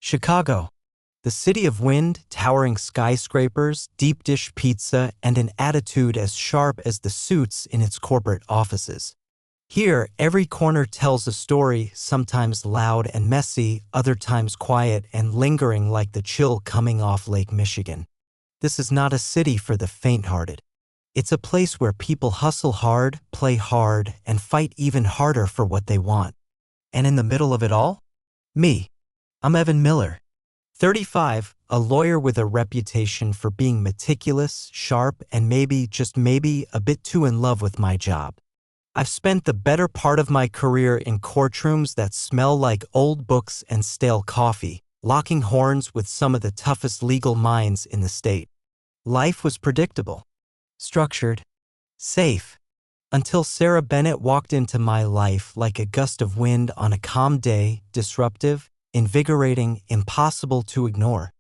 Chicago, the city of wind, towering skyscrapers, deep dish pizza, and an attitude as sharp as the suits in its corporate offices. Here, every corner tells a story, sometimes loud and messy, other times quiet and lingering like the chill coming off Lake Michigan. This is not a city for the faint-hearted. It's a place where people hustle hard, play hard, and fight even harder for what they want. And in the middle of it all? Me. I'm Evan Miller, 35, a lawyer with a reputation for being meticulous, sharp, and maybe, just maybe, a bit too in love with my job. I've spent the better part of my career in courtrooms that smell like old books and stale coffee, locking horns with some of the toughest legal minds in the state. Life was predictable, structured, safe, until Sarah Bennett walked into my life like a gust of wind on a calm day, disruptive, invigorating, impossible to ignore.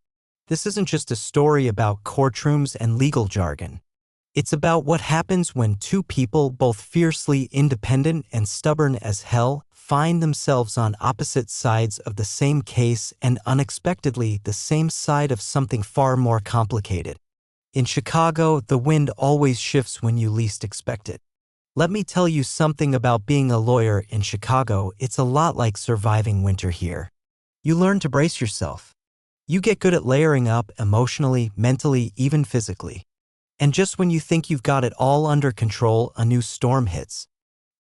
This isn't just a story about courtrooms and legal jargon. It's about what happens when two people, both fiercely independent and stubborn as hell, find themselves on opposite sides of the same case and unexpectedly the same side of something far more complicated. In Chicago, the wind always shifts when you least expect it. Let me tell you something about being a lawyer in Chicago. It's a lot like surviving winter here. You learn to brace yourself. You get good at layering up emotionally, mentally, even physically. And just when you think you've got it all under control, a new storm hits.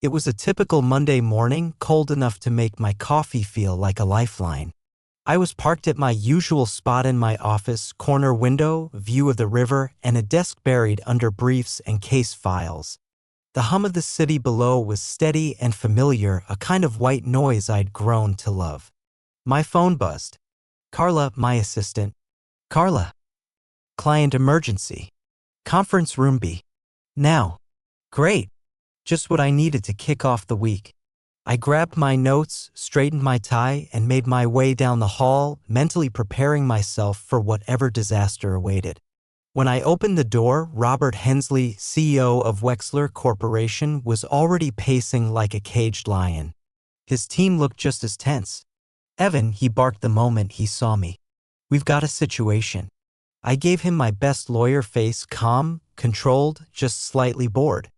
It was a typical Monday morning, cold enough to make my coffee feel like a lifeline. I was parked at my usual spot in my office, corner window, view of the river, and a desk buried under briefs and case files. The hum of the city below was steady and familiar, a kind of white noise I'd grown to love. My phone buzzed. Carla, my assistant. Carla. Client emergency. Conference room B. Now. Great. Just what I needed to kick off the week. I grabbed my notes, straightened my tie, and made my way down the hall, mentally preparing myself for whatever disaster awaited. When I opened the door, Robert Hensley, CEO of Wexler Corporation, was already pacing like a caged lion. His team looked just as tense. Evan, he barked the moment he saw me. We've got a situation. I gave him my best lawyer face, calm, controlled, just slightly bored.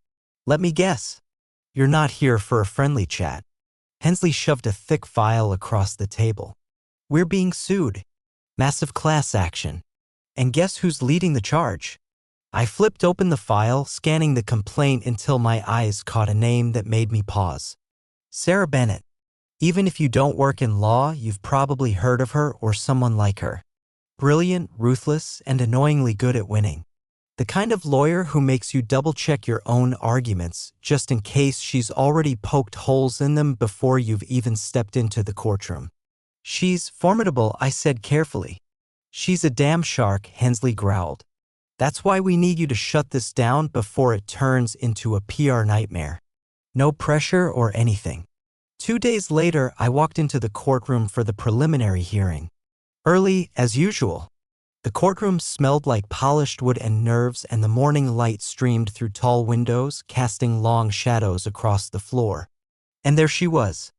Let me guess. You're not here for a friendly chat. Hensley shoved a thick file across the table. We're being sued. Massive class action. And guess who's leading the charge? I flipped open the file, scanning the complaint until my eyes caught a name that made me pause. Sarah Bennett. Even if you don't work in law, you've probably heard of her or someone like her. Brilliant, ruthless, and annoyingly good at winning. The kind of lawyer who makes you double-check your own arguments, just in case she's already poked holes in them before you've even stepped into the courtroom. She's formidable, I said carefully. She's a damn shark, Hensley growled. That's why we need you to shut this down before it turns into a PR nightmare. No pressure or anything. 2 days later, I walked into the courtroom for the preliminary hearing. Early, as usual. The courtroom smelled like polished wood and nerves, and the morning light streamed through tall windows, casting long shadows across the floor. And there she was.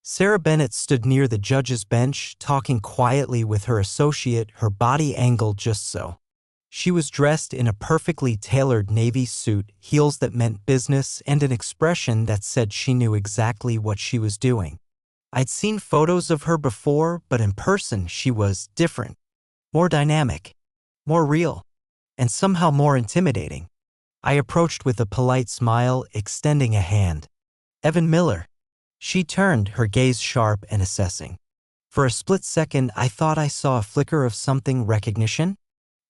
Sarah Bennett stood near the judge's bench, talking quietly with her associate, her body angled just so. She was dressed in a perfectly tailored navy suit, heels that meant business, and an expression that said she knew exactly what she was doing. I'd seen photos of her before, but in person she was different. More dynamic. More real. And somehow more intimidating. I approached with a polite smile, extending a hand. Evan Miller. She turned, her gaze sharp and assessing. For a split second, I thought I saw a flicker of something, recognition?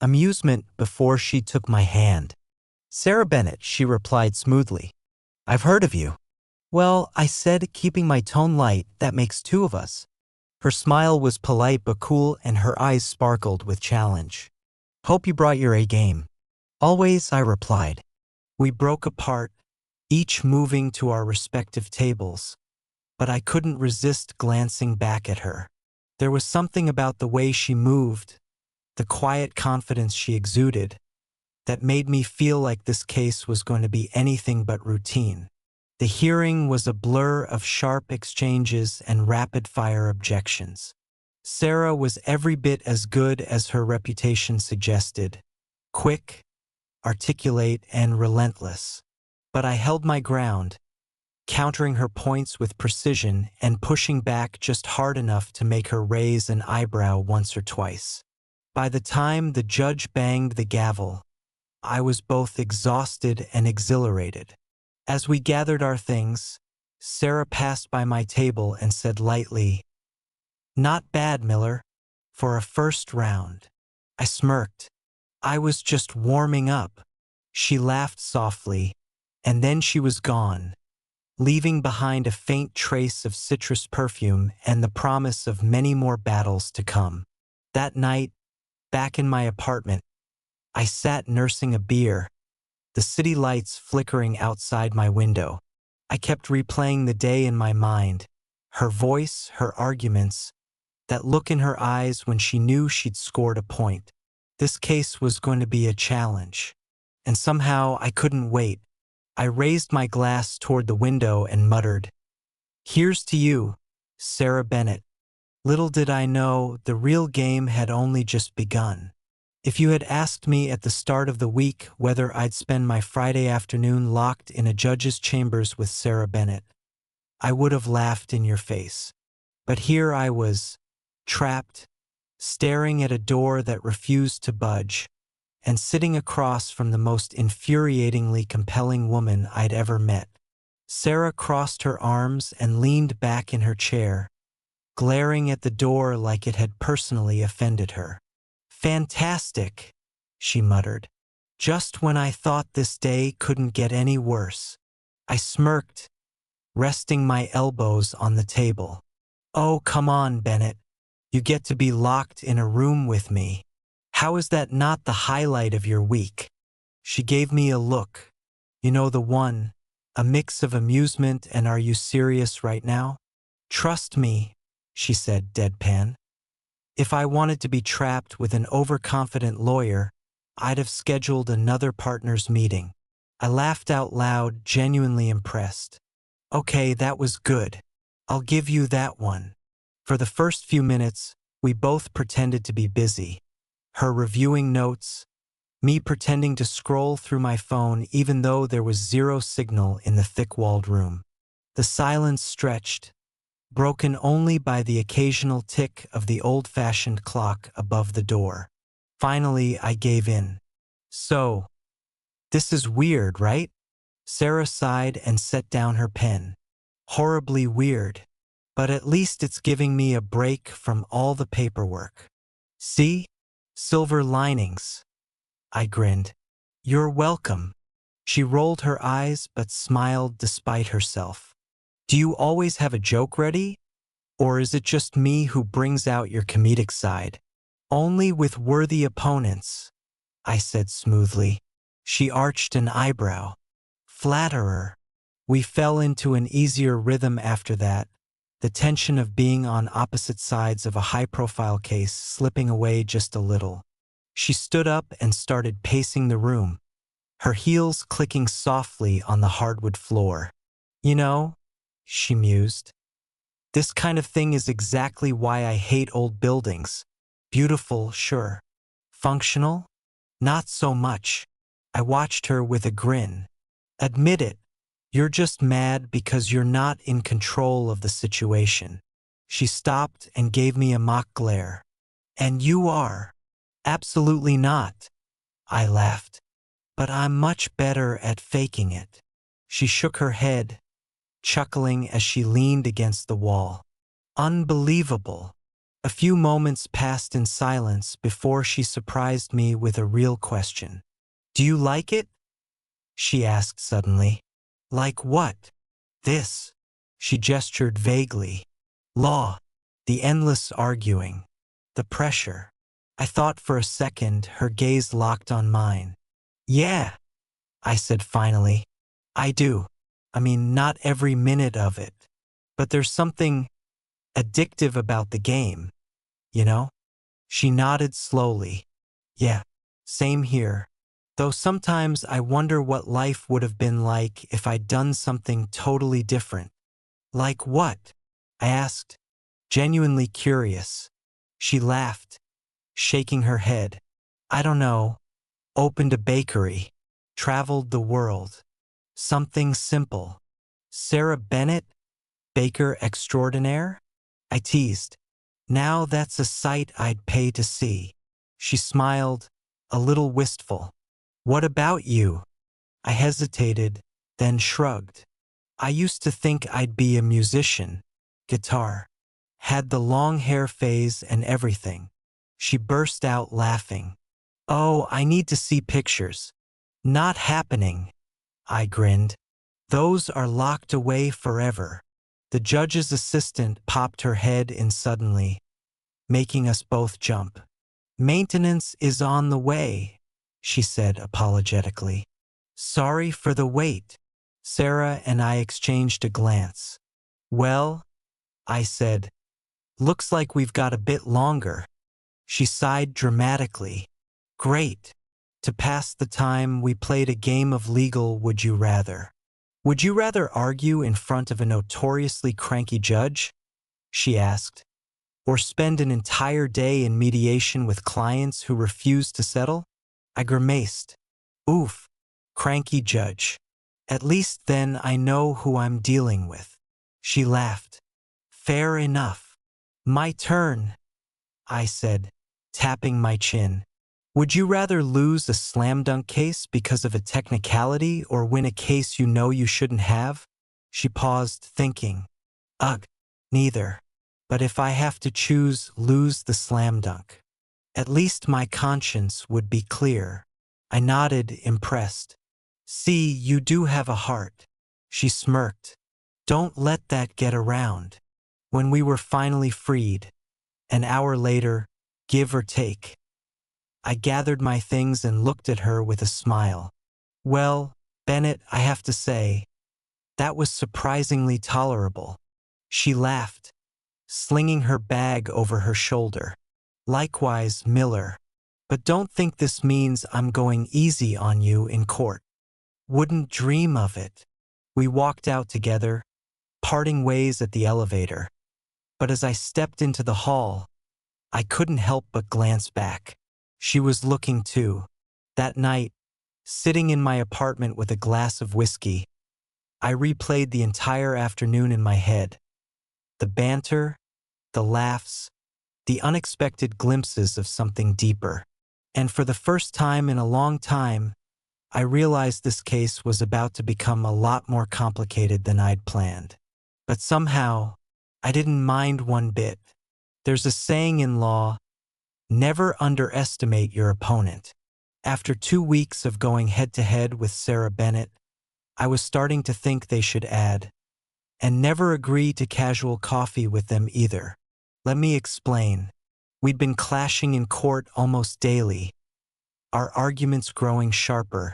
Amusement, before she took my hand. Sarah Bennett, she replied smoothly. I've heard of you. Well, I said, keeping my tone light, that makes two of us. Her smile was polite but cool, and her eyes sparkled with challenge. Hope you brought your A game. Always, I replied. We broke apart, each moving to our respective tables. But I couldn't resist glancing back at her. There was something about the way she moved, the quiet confidence she exuded, that made me feel like this case was going to be anything but routine. The hearing was a blur of sharp exchanges and rapid-fire objections. Sarah was every bit as good as her reputation suggested. Quick, articulate, and relentless. But I held my ground, countering her points with precision and pushing back just hard enough to make her raise an eyebrow once or twice. By the time the judge banged the gavel, I was both exhausted and exhilarated. As we gathered our things, Sarah passed by my table and said lightly, "Not bad, Miller, for a first round." I smirked. I was just warming up. She laughed softly, and then she was gone, leaving behind a faint trace of citrus perfume and the promise of many more battles to come. That night, back in my apartment, I sat nursing a beer, the city lights flickering outside my window. I kept replaying the day in my mind, her voice, her arguments, that look in her eyes when she knew she'd scored a point. This case was going to be a challenge, and somehow I couldn't wait. I raised my glass toward the window and muttered, "Here's to you, Sarah Bennett." Little did I know the real game had only just begun. If you had asked me at the start of the week whether I'd spend my Friday afternoon locked in a judge's chambers with Sarah Bennett, I would have laughed in your face. But here I was, trapped, staring at a door that refused to budge, and sitting across from the most infuriatingly compelling woman I'd ever met. Sarah crossed her arms and leaned back in her chair, glaring at the door like it had personally offended her. "Fantastic," she muttered. "Just when I thought this day couldn't get any worse." I smirked, resting my elbows on the table. "Oh, come on, Bennett. You get to be locked in a room with me. How is that not the highlight of your week?" She gave me a look. You know, the one, a mix of amusement and "Are you serious right now?" "Trust me," she said deadpan. "If I wanted to be trapped with an overconfident lawyer, I'd have scheduled another partners meeting." I laughed out loud, genuinely impressed. "Okay, that was good. I'll give you that one." For the first few minutes, we both pretended to be busy. Her reviewing notes, me pretending to scroll through my phone even though there was zero signal in the thick-walled room. The silence stretched, broken only by the occasional tick of the old-fashioned clock above the door. Finally, I gave in. "So, this is weird, right?" Sarah sighed and set down her pen. "Horribly weird. But at least it's giving me a break from all the paperwork. See? Silver linings." I grinned. "You're welcome." She rolled her eyes but smiled despite herself. "Do you always have a joke ready? Or is it just me who brings out your comedic side?" "Only with worthy opponents," I said smoothly. She arched an eyebrow. "Flatterer." We fell into an easier rhythm after that, the tension of being on opposite sides of a high-profile case slipping away just a little. She stood up and started pacing the room, her heels clicking softly on the hardwood floor. "You know," she mused, "this kind of thing is exactly why I hate old buildings. Beautiful, sure. Functional? Not so much." I watched her with a grin. "Admit it. You're just mad because you're not in control of the situation." She stopped and gave me a mock glare. "And you are." "Absolutely not." I laughed. "But I'm much better at faking it." She shook her head, chuckling as she leaned against the wall. "Unbelievable." A few moments passed in silence before she surprised me with a real question. "Do you like it?" she asked suddenly. "Like what?" "This." She gestured vaguely. "Law. The endless arguing. The pressure." I thought for a second, her gaze locked on mine. "Yeah," I said finally. "I do. I mean, not every minute of it. But there's something addictive about the game, you know?" She nodded slowly. "Yeah, same here. Though sometimes I wonder what life would have been like if I'd done something totally different." "Like what?" I asked, genuinely curious. She laughed, shaking her head. I don't know. Opened a bakery. Traveled the world. Something simple. Sarah Bennett, baker extraordinaire? I teased. Now that's a sight I'd pay to see. She smiled, a little wistful. What about you? I hesitated, then shrugged. I used to think I'd be a musician. Guitar. Had the long hair phase and everything. She burst out laughing. Oh, I need to see pictures. Not happening. I grinned. Those are locked away forever. The judge's assistant popped her head in suddenly, making us both jump. Maintenance is on the way, she said apologetically. Sorry for the wait. Sarah and I exchanged a glance. Well, I said, looks like we've got a bit longer. She sighed dramatically. Great. To pass the time, we played a game of legal would you rather. Would you rather argue in front of a notoriously cranky judge? She asked. Or spend an entire day in mediation with clients who refuse to settle? I grimaced. Oof, cranky judge. At least then I know who I'm dealing with. She laughed. Fair enough. My turn, I said, tapping my chin. Would you rather lose a slam dunk case because of a technicality or win a case you know you shouldn't have? She paused, thinking. Ugh, neither. But if I have to choose, lose the slam dunk. At least my conscience would be clear. I nodded, impressed. See, you do have a heart. She smirked. Don't let that get around. When we were finally freed, an hour later, give or take, I gathered my things and looked at her with a smile. Well, Bennett, I have to say, that was surprisingly tolerable. She laughed, slinging her bag over her shoulder. Likewise, Miller. But don't think this means I'm going easy on you in court. Wouldn't dream of it. We walked out together, parting ways at the elevator. But as I stepped into the hall, I couldn't help but glance back. She was looking too. That night, sitting in my apartment with a glass of whiskey, I replayed the entire afternoon in my head. The banter, the laughs, the unexpected glimpses of something deeper. And for the first time in a long time, I realized this case was about to become a lot more complicated than I'd planned. But somehow, I didn't mind one bit. There's a saying in law, never underestimate your opponent. After 2 weeks of going head-to-head with Sarah Bennett, I was starting to think they should add, and never agree to casual coffee with them either. Let me explain. We'd been clashing in court almost daily, our arguments growing sharper,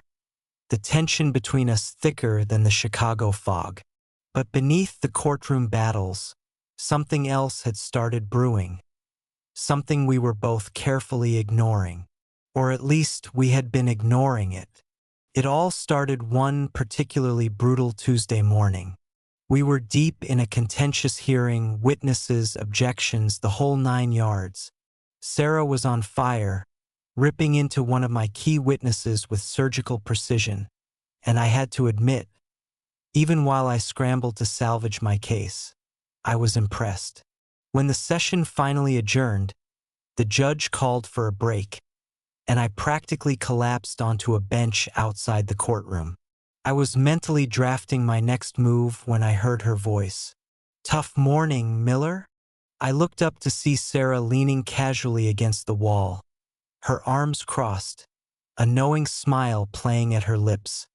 the tension between us thicker than the Chicago fog. But beneath the courtroom battles, something else had started brewing. Something we were both carefully ignoring. Or at least we had been ignoring it. It all started one particularly brutal Tuesday morning. We were deep in a contentious hearing, witnesses, objections, the whole 9 yards. Sarah was on fire, ripping into one of my key witnesses with surgical precision, and I had to admit, even while I scrambled to salvage my case, I was impressed. When the session finally adjourned, the judge called for a break, and I practically collapsed onto a bench outside the courtroom. I was mentally drafting my next move when I heard her voice. Tough morning, Miller? I looked up to see Sarah leaning casually against the wall, her arms crossed, a knowing smile playing at her lips.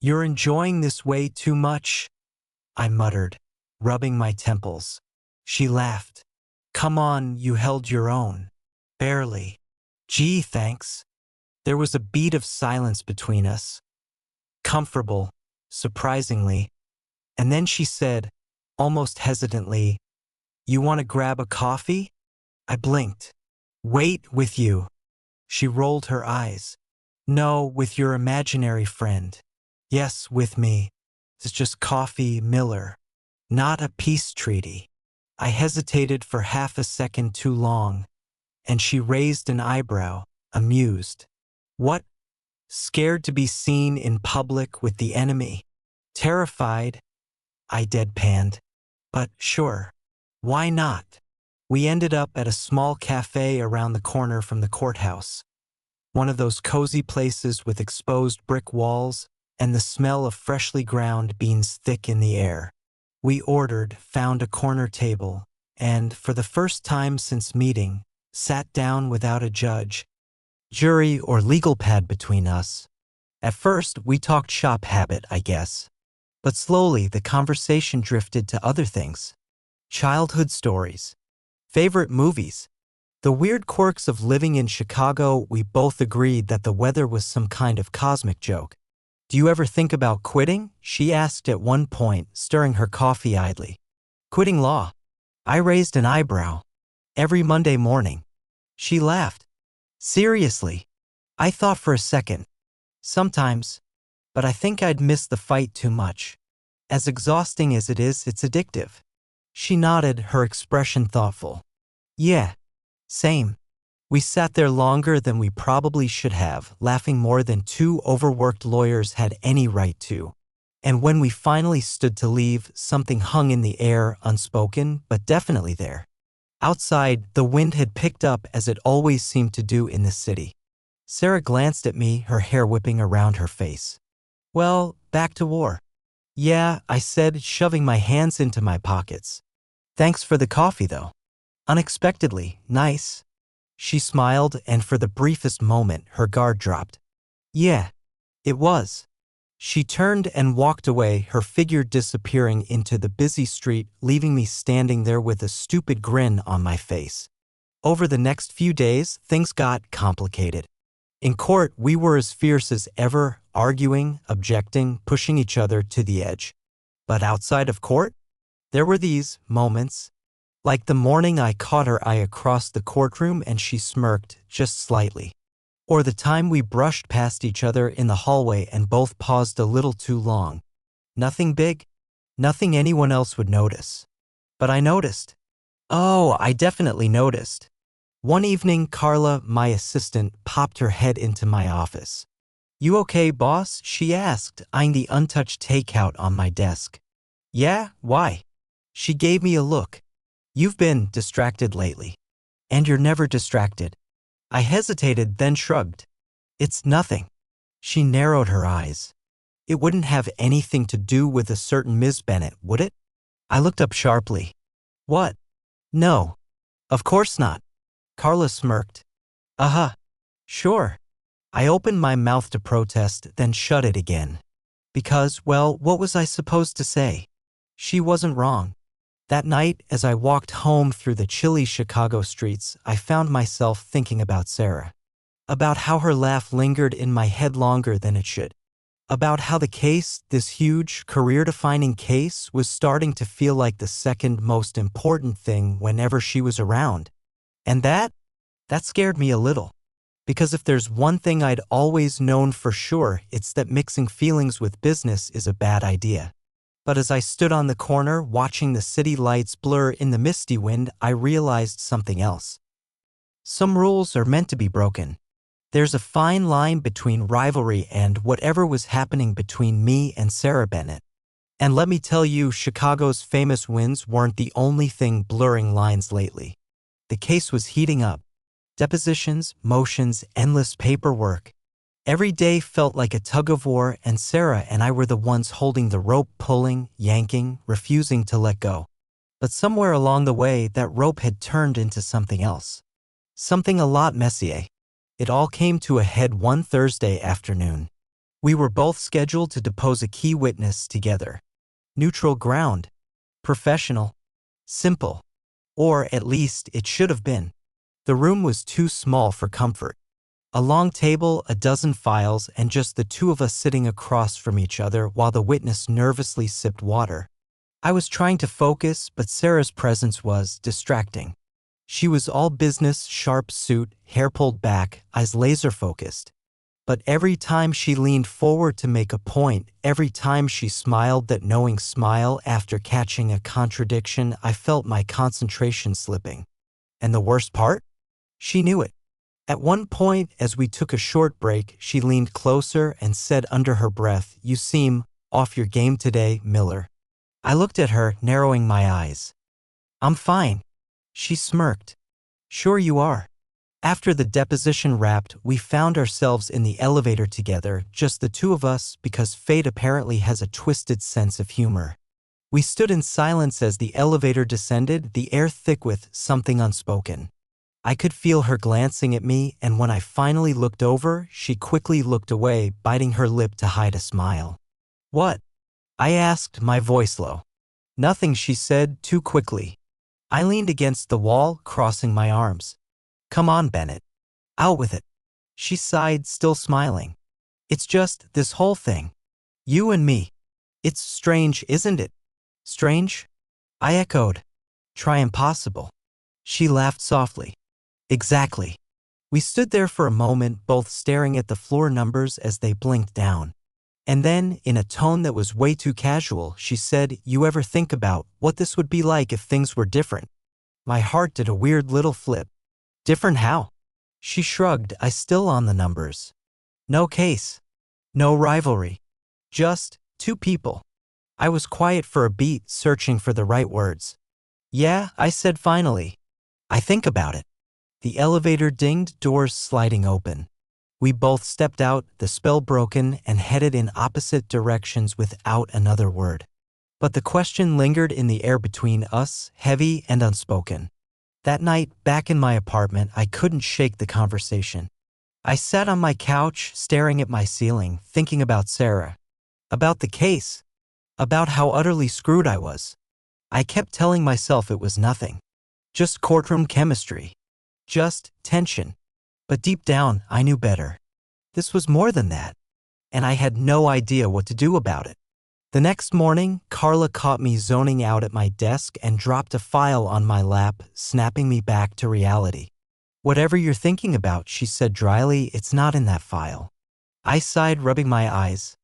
You're enjoying this way too much, I muttered, rubbing my temples. She laughed. Come on, you held your own. Barely. Gee, thanks. There was a beat of silence between us. Comfortable, surprisingly. And then she said, almost hesitantly, You want to grab a coffee? I blinked. Wait, with you. She rolled her eyes. No, with your imaginary friend. Yes, with me. It's just coffee, Miller. Not a peace treaty. I hesitated for half a second too long, and she raised an eyebrow, amused. What? Scared to be seen in public with the enemy? Terrified? I deadpanned. But sure, why not? We ended up at a small cafe around the corner from the courthouse. One of those cozy places with exposed brick walls and the smell of freshly ground beans thick in the air. We ordered, found a corner table, and, for the first time since meeting, sat down without a judge, jury, or legal pad between us. At first, we talked shop habit, I guess. But slowly, the conversation drifted to other things. Childhood stories. Favorite movies. The weird quirks of living in Chicago. We both agreed that the weather was some kind of cosmic joke. Do you ever think about quitting? She asked at one point, stirring her coffee idly. Quitting law? I raised an eyebrow. Every Monday morning. She laughed. Seriously? I thought for a second. Sometimes. But I think I'd miss the fight too much. As exhausting as it is, it's addictive. She nodded, her expression thoughtful. Yeah. Same. We sat there longer than we probably should have, laughing more than two overworked lawyers had any right to. And when we finally stood to leave, something hung in the air, unspoken, but definitely there. Outside, the wind had picked up as it always seemed to do in the city. Sarah glanced at me, her hair whipping around her face. Well, back to war. Yeah, I said, shoving my hands into my pockets. Thanks for the coffee, though. Unexpectedly nice. She smiled, and for the briefest moment, her guard dropped. Yeah, it was. She turned and walked away, her figure disappearing into the busy street, leaving me standing there with a stupid grin on my face. Over the next few days, things got complicated. In court, we were as fierce as ever, arguing, objecting, pushing each other to the edge. But outside of court, there were these moments. Like the morning I caught her eye across the courtroom and she smirked, just slightly. Or the time we brushed past each other in the hallway and both paused a little too long. Nothing big, nothing anyone else would notice. But I noticed. Oh, I definitely noticed. One evening, Carla, my assistant, popped her head into my office. You okay, boss? She asked, eyeing the untouched takeout on my desk. Yeah, why? She gave me a look. You've been distracted lately. And you're never distracted. I hesitated, then shrugged. It's nothing. She narrowed her eyes. It wouldn't have anything to do with a certain Ms. Bennett, would it? I looked up sharply. What? No. Of course not. Carla smirked. Uh-huh. Sure. I opened my mouth to protest, then shut it again. Because, well, what was I supposed to say? She wasn't wrong. That night, as I walked home through the chilly Chicago streets, I found myself thinking about Sarah. About how her laugh lingered in my head longer than it should. About how the case, this huge, career-defining case, was starting to feel like the second most important thing whenever she was around. And that scared me a little. Because if there's one thing I'd always known for sure, it's that mixing feelings with business is a bad idea. But as I stood on the corner watching the city lights blur in the misty wind, I realized something else. Some rules are meant to be broken. There's a fine line between rivalry and whatever was happening between me and Sarah Bennett. And let me tell you, Chicago's famous wins weren't the only thing blurring lines lately. The case was heating up. Depositions, motions, endless paperwork. Every day felt like a tug-of-war, and Sarah and I were the ones holding the rope, pulling, yanking, refusing to let go. But somewhere along the way, that rope had turned into something else. Something a lot messier. It all came to a head one Thursday afternoon. We were both scheduled to depose a key witness together. Neutral ground. Professional. Simple. Or at least it should have been. The room was too small for comfort. A long table, a dozen files, and just the two of us sitting across from each other while the witness nervously sipped water. I was trying to focus, but Sarah's presence was distracting. She was all business, sharp suit, hair pulled back, eyes laser-focused. But every time she leaned forward to make a point, every time she smiled that knowing smile after catching a contradiction, I felt my concentration slipping. And the worst part? She knew it. At one point, as we took a short break, she leaned closer and said under her breath, "You seem off your game today, Miller." I looked at her, narrowing my eyes. "I'm fine." She smirked. "Sure you are." After the deposition wrapped, we found ourselves in the elevator together, just the two of us, because fate apparently has a twisted sense of humor. We stood in silence as the elevator descended, the air thick with something unspoken. I could feel her glancing at me, and when I finally looked over, she quickly looked away, biting her lip to hide a smile. "What?" I asked, my voice low. "Nothing," she said, too quickly. I leaned against the wall, crossing my arms. "Come on, Bennett. Out with it." She sighed, still smiling. "It's just this whole thing. You and me. It's strange, isn't it?" "Strange?" I echoed. "Try impossible." She laughed softly. "Exactly." We stood there for a moment, both staring at the floor numbers as they blinked down. And then, in a tone that was way too casual, she said, "You ever think about what this would be like if things were different?" My heart did a weird little flip. "Different how?" She shrugged, I still on the numbers. "No case. No rivalry. Just two people." I was quiet for a beat, searching for the right words. "Yeah," I said finally. "I think about it." The elevator dinged, doors sliding open. We both stepped out, the spell broken, and headed in opposite directions without another word. But the question lingered in the air between us, heavy and unspoken. That night, back in my apartment, I couldn't shake the conversation. I sat on my couch, staring at my ceiling, thinking about Sarah. About the case. About how utterly screwed I was. I kept telling myself it was nothing. Just courtroom chemistry. Just tension. But deep down, I knew better. This was more than that. And I had no idea what to do about it. The next morning, Carla caught me zoning out at my desk and dropped a file on my lap, snapping me back to reality. "Whatever you're thinking about," she said dryly, "it's not in that file." I sighed, rubbing my eyes.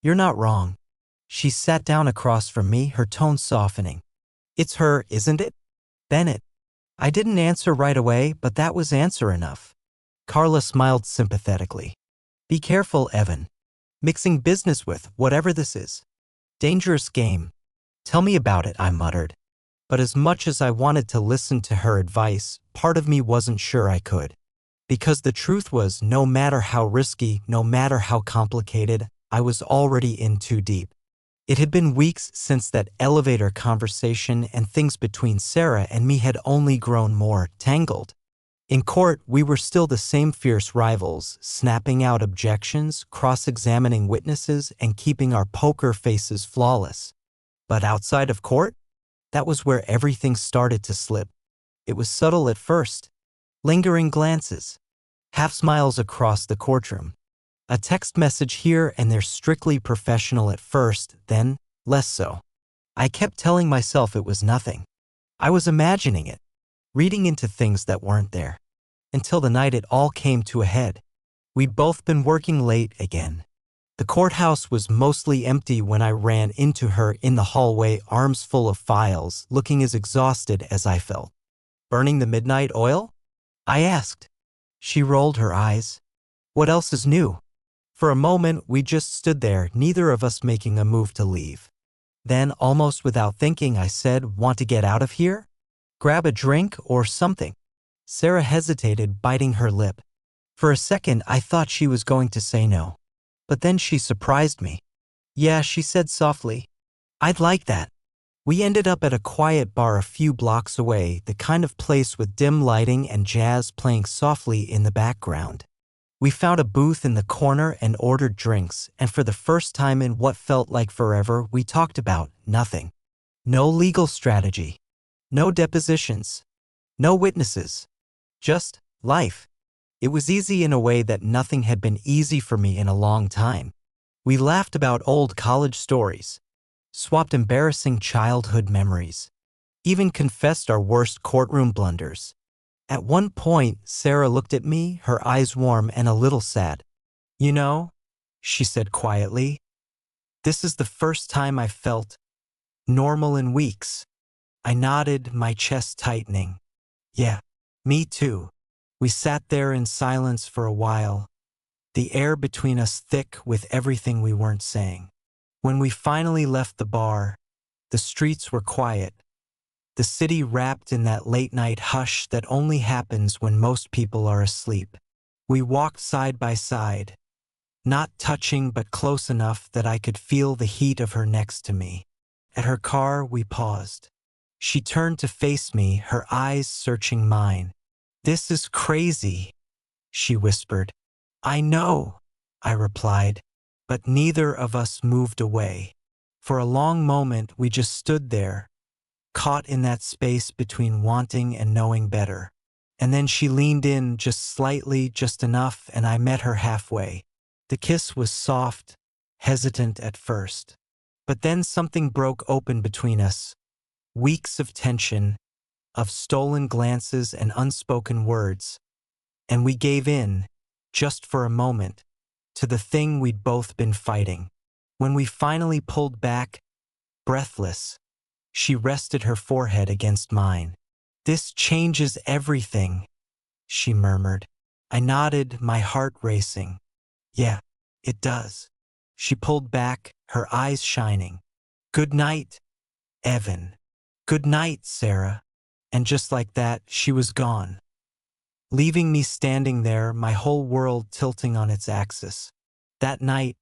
"You're not wrong." She sat down across from me, her tone softening. "It's her, isn't it? Bennett." I didn't answer right away, but that was answer enough. Carla smiled sympathetically. "Be careful, Evan. Mixing business with whatever this is. Dangerous game." "Tell me about it," I muttered. But as much as I wanted to listen to her advice, part of me wasn't sure I could. Because the truth was, no matter how risky, no matter how complicated, I was already in too deep. It had been weeks since that elevator conversation, and things between Sarah and me had only grown more tangled. In court, we were still the same fierce rivals, snapping out objections, cross-examining witnesses, and keeping our poker faces flawless. But outside of court, that was where everything started to slip. It was subtle at first. Lingering glances. Half smiles across the courtroom. A text message here and there, strictly professional at first, then less so. I kept telling myself it was nothing. I was imagining it. Reading into things that weren't there. Until the night it all came to a head. We'd both been working late again. The courthouse was mostly empty when I ran into her in the hallway, arms full of files, looking as exhausted as I felt. "Burning the midnight oil?" I asked. She rolled her eyes. "What else is new?" For a moment, we just stood there, neither of us making a move to leave. Then, almost without thinking, I said, "Want to get out of here? Grab a drink or something?" Sarah hesitated, biting her lip. For a second, I thought she was going to say no. But then she surprised me. "Yeah," she said softly. "I'd like that." We ended up at a quiet bar a few blocks away, the kind of place with dim lighting and jazz playing softly in the background. We found a booth in the corner and ordered drinks, and for the first time in what felt like forever, we talked about nothing. No legal strategy. No depositions. No witnesses. Just life. It was easy in a way that nothing had been easy for me in a long time. We laughed about old college stories, swapped embarrassing childhood memories, even confessed our worst courtroom blunders. At one point, Sarah looked at me, her eyes warm and a little sad. "You know," she said quietly, "this is the first time I felt normal in weeks." I nodded, my chest tightening. "Yeah, me too." We sat there in silence for a while, the air between us thick with everything we weren't saying. When we finally left the bar, the streets were quiet, the city wrapped in that late-night hush that only happens when most people are asleep. We walked side by side, not touching but close enough that I could feel the heat of her next to me. At her car, we paused. She turned to face me, her eyes searching mine. "This is crazy," she whispered. "I know," I replied, but neither of us moved away. For a long moment, we just stood there, caught in that space between wanting and knowing better. And then she leaned in just slightly, just enough, and I met her halfway. The kiss was soft, hesitant at first. But then something broke open between us. Weeks of tension, of stolen glances and unspoken words. And we gave in, just for a moment, to the thing we'd both been fighting. When we finally pulled back, breathless, she rested her forehead against mine. "This changes everything," she murmured. I nodded, my heart racing. "Yeah, it does." She pulled back, her eyes shining. "Good night, Evan." "Good night, Sarah." And just like that, she was gone, leaving me standing there, my whole world tilting on its axis. That night,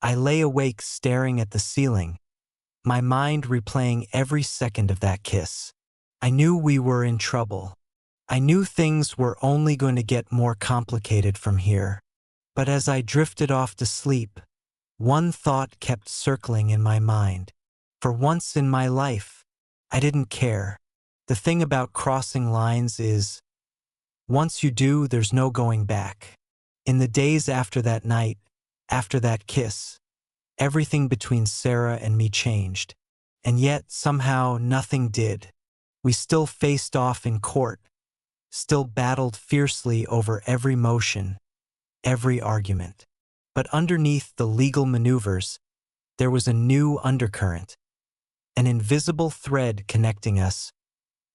I lay awake staring at the ceiling, my mind replaying every second of that kiss. I knew we were in trouble. I knew things were only going to get more complicated from here. But as I drifted off to sleep, one thought kept circling in my mind. For once in my life, I didn't care. The thing about crossing lines is, once you do, there's no going back. In the days after that night, after that kiss, everything between Sarah and me changed. And yet, somehow, nothing did. We still faced off in court, still battled fiercely over every motion, every argument. But underneath the legal maneuvers, there was a new undercurrent, an invisible thread connecting us,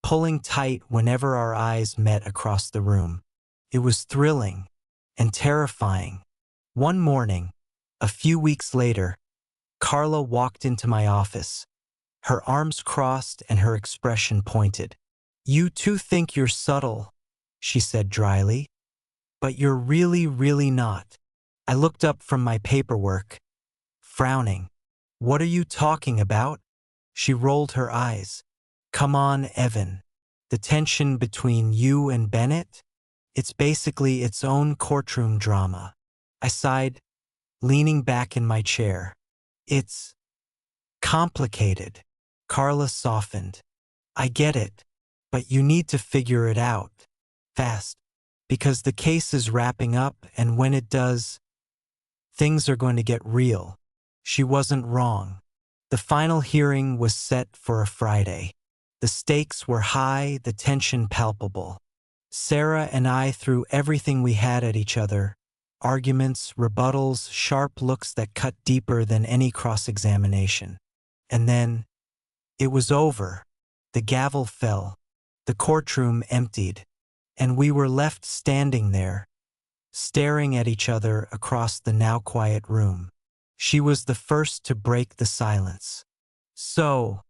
pulling tight whenever our eyes met across the room. It was thrilling and terrifying. One morning, a few weeks later, Carla walked into my office, her arms crossed and her expression pointed. "You two think you're subtle," she said dryly, "but you're really not." I looked up from my paperwork, frowning. "What are you talking about?" She rolled her eyes. "Come on, Evan. The tension between you and Bennett? It's basically its own courtroom drama." I sighed, leaning back in my chair. "It's complicated." Carla softened. "I get it, but you need to figure it out fast, because the case is wrapping up, and when it does, things are going to get real." She wasn't wrong. The final hearing was set for a Friday. The stakes were high, the tension palpable. Sarah and I threw everything we had at each other. Arguments, rebuttals, sharp looks that cut deeper than any cross-examination. And then, it was over. The gavel fell. The courtroom emptied. And we were left standing there, staring at each other across the now quiet room. She was the first to break the silence. "So,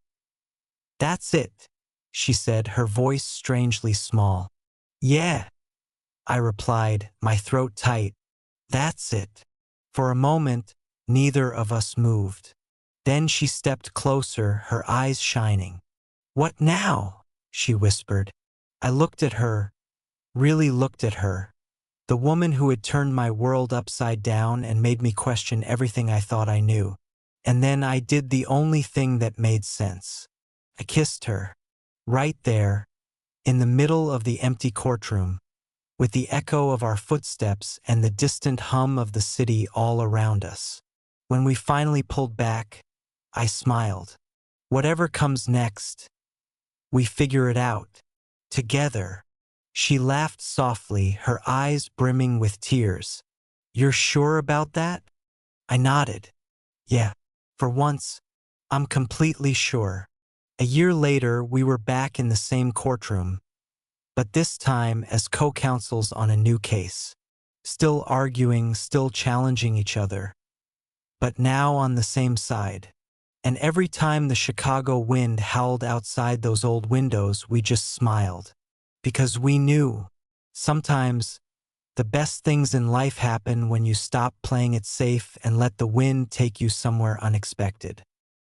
that's it," she said, her voice strangely small. "Yeah," I replied, my throat tight. "That's it." For a moment, neither of us moved. Then she stepped closer, her eyes shining. "What now?" she whispered. I looked at her, really looked at her. The woman who had turned my world upside down and made me question everything I thought I knew. And then I did the only thing that made sense. I kissed her, right there, in the middle of the empty courtroom, with the echo of our footsteps and the distant hum of the city all around us. When we finally pulled back, I smiled. Whatever comes next, we figure it out, together. She laughed softly, her eyes brimming with tears. "You're sure about that?" I nodded. "Yeah, for once, I'm completely sure." A year later, we were back in the same courtroom, but this time as co-counsels on a new case. Still arguing, still challenging each other, but now on the same side. And every time the Chicago wind howled outside those old windows, we just smiled. Because we knew, sometimes, the best things in life happen when you stop playing it safe and let the wind take you somewhere unexpected.